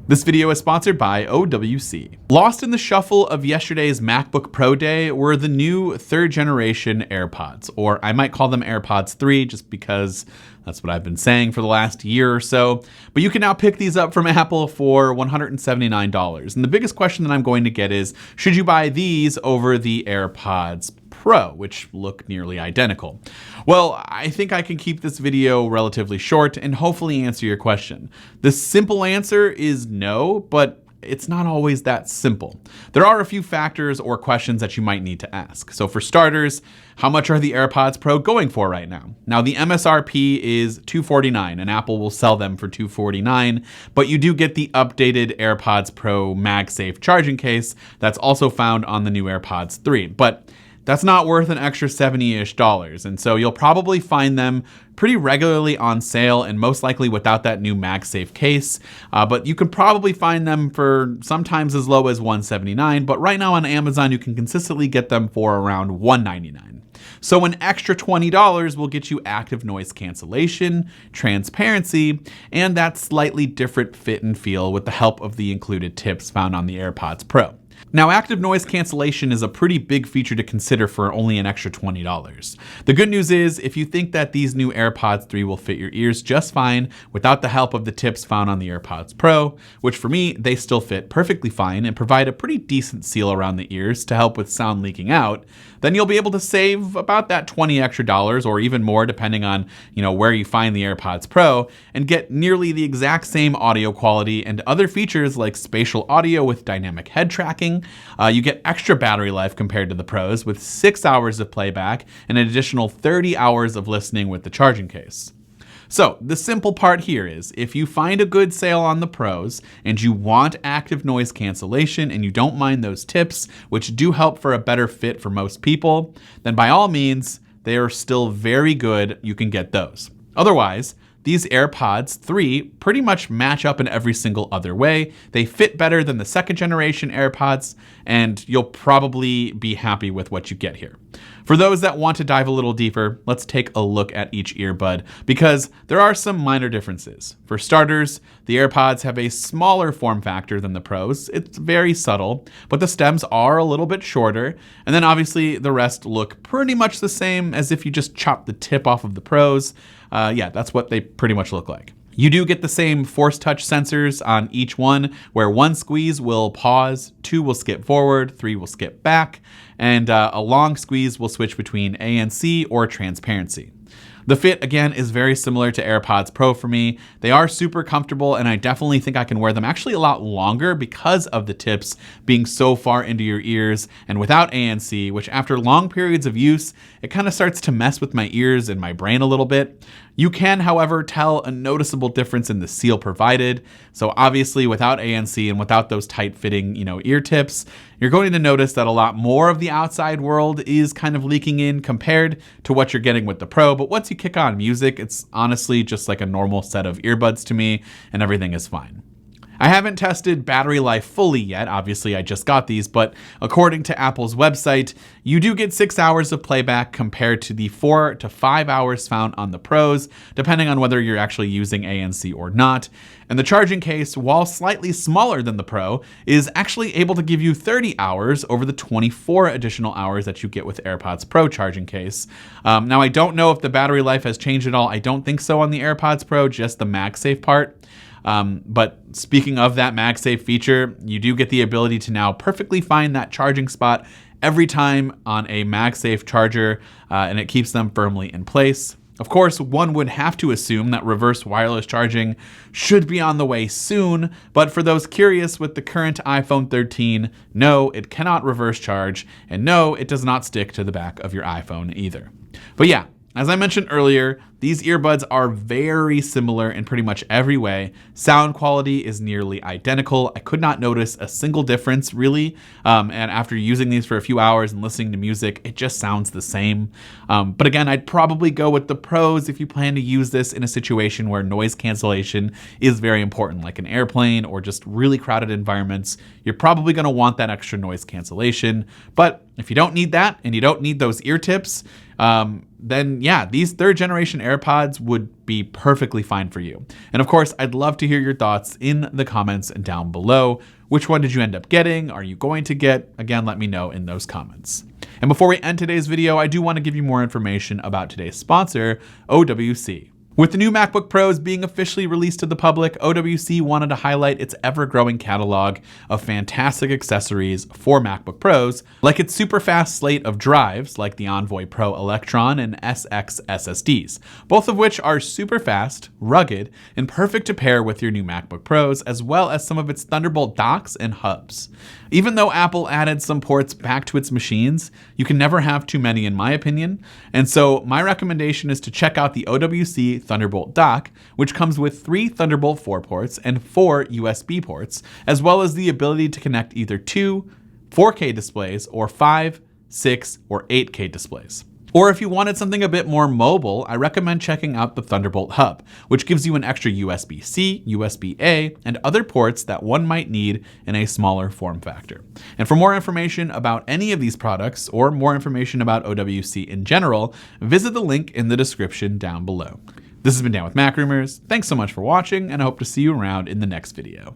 This video is sponsored by OWC. Lost in the shuffle of yesterday's MacBook Pro day were the new third generation AirPods, or I might call them AirPods 3 just because that's what I've been saying for the last year or so. But you can now pick these up from Apple for $179. And the biggest question that I'm going to get is, should you buy these over the AirPods Pro, which look nearly identical? Well, I think I can keep this video relatively short and hopefully answer your question. The simple answer is no, but it's not always that simple. There are a few factors or questions that you might need to ask. So for starters, how much are the AirPods Pro going for right now? Now the MSRP is $249 and Apple will sell them for $249, but you do get the updated AirPods Pro MagSafe charging case that's also found on the new AirPods 3. But that's not worth an extra $70-ish, and so you'll probably find them pretty regularly on sale and most likely without that new MagSafe case. But you can probably find them for sometimes as low as $179, but right now on Amazon you can consistently get them for around $199. So an extra $20 will get you active noise cancellation, transparency, and that slightly different fit and feel with the help of the included tips found on the AirPods Pro. Now, active noise cancellation is a pretty big feature to consider for only an extra $20. The good news is, if you think that these new AirPods 3 will fit your ears just fine without the help of the tips found on the AirPods Pro, which for me, they still fit perfectly fine and provide a pretty decent seal around the ears to help with sound leaking out, then you'll be able to save about that $20 extra or even more depending on, where you find the AirPods Pro, and get nearly the exact same audio quality and other features like spatial audio with dynamic head tracking. You get extra battery life compared to the Pros with 6 hours of playback and an additional 30 hours of listening with the charging case. So the simple part here is, if you find a good sale on the Pros and you want active noise cancellation and you don't mind those tips, which do help for a better fit for most people, then by all means, they are still very good. You can get those. Otherwise, these AirPods 3 pretty much match up in every single other way. They fit better than the second generation AirPods, and you'll probably be happy with what you get here. For those that want to dive a little deeper, let's take a look at each earbud because there are some minor differences. For starters, the AirPods have a smaller form factor than the Pros. It's very subtle, but the stems are a little bit shorter. And then obviously the rest look pretty much the same as if you just chopped the tip off of the Pros. Yeah, that's what they pretty much look like. You do get the same force touch sensors on each one, where 1 squeeze will pause, 2 will skip forward, 3 will skip back, and a long squeeze will switch between ANC or transparency. The fit, again, is very similar to AirPods Pro for me. They are super comfortable, and I definitely think I can wear them actually a lot longer because of the tips being so far into your ears and without ANC, which after long periods of use, it kind of starts to mess with my ears and my brain a little bit. You can, however, tell a noticeable difference in the seal provided. So obviously without ANC and without those tight-fitting, ear tips, you're going to notice that a lot more of the outside world is kind of leaking in compared to what you're getting with the Pro. But once you kick on music, it's honestly just like a normal set of earbuds to me, and everything is fine. I haven't tested battery life fully yet. Obviously, I just got these, but according to Apple's website, you do get 6 hours of playback compared to the 4 to 5 hours found on the Pros, depending on whether you're actually using ANC or not. And the charging case, while slightly smaller than the Pro, is actually able to give you 30 hours over the 24 additional hours that you get with AirPods Pro charging case. Now, I don't know if the battery life has changed at all. I don't think so on the AirPods Pro, just the MagSafe part. But speaking of that MagSafe feature, you do get the ability to now perfectly find that charging spot every time on a MagSafe charger, and it keeps them firmly in place. Of course, one would have to assume that reverse wireless charging should be on the way soon, but for those curious with the current iPhone 13, no, it cannot reverse charge, and no, it does not stick to the back of your iPhone either. But yeah, as I mentioned earlier, these earbuds are very similar in pretty much every way. Sound quality is nearly identical. I could not notice a single difference really. And after using these for a few hours and listening to music, it just sounds the same. But again, I'd probably go with the Pros if you plan to use this in a situation where noise cancellation is very important, like an airplane or just really crowded environments. You're probably going to want that extra noise cancellation. But if you don't need that and you don't need those ear tips, then yeah, these third generation AirPods would be perfectly fine for you. And of course, I'd love to hear your thoughts in the comments down below. Which one did you end up getting? Are you going to get? Again, let me know in those comments. And before we end today's video, I do want to give you more information about today's sponsor, OWC. With the new MacBook Pros being officially released to the public, OWC wanted to highlight its ever-growing catalog of fantastic accessories for MacBook Pros, like its super fast slate of drives like the Envoy Pro Electron and SX SSDs, both of which are super fast, rugged, and perfect to pair with your new MacBook Pros, as well as some of its Thunderbolt docks and hubs. Even though Apple added some ports back to its machines, you can never have too many in my opinion, and so my recommendation is to check out the OWC Thunderbolt dock, which comes with 3 Thunderbolt 4 ports and 4 USB ports, as well as the ability to connect either 2 4K displays or 5, 6, or 8K displays. Or if you wanted something a bit more mobile, I recommend checking out the Thunderbolt Hub, which gives you an extra USB-C, USB-A, and other ports that one might need in a smaller form factor. And for more information about any of these products, or more information about OWC in general, visit the link in the description down below. This has been Dan with Mac Rumors. Thanks so much for watching, and I hope to see you around in the next video.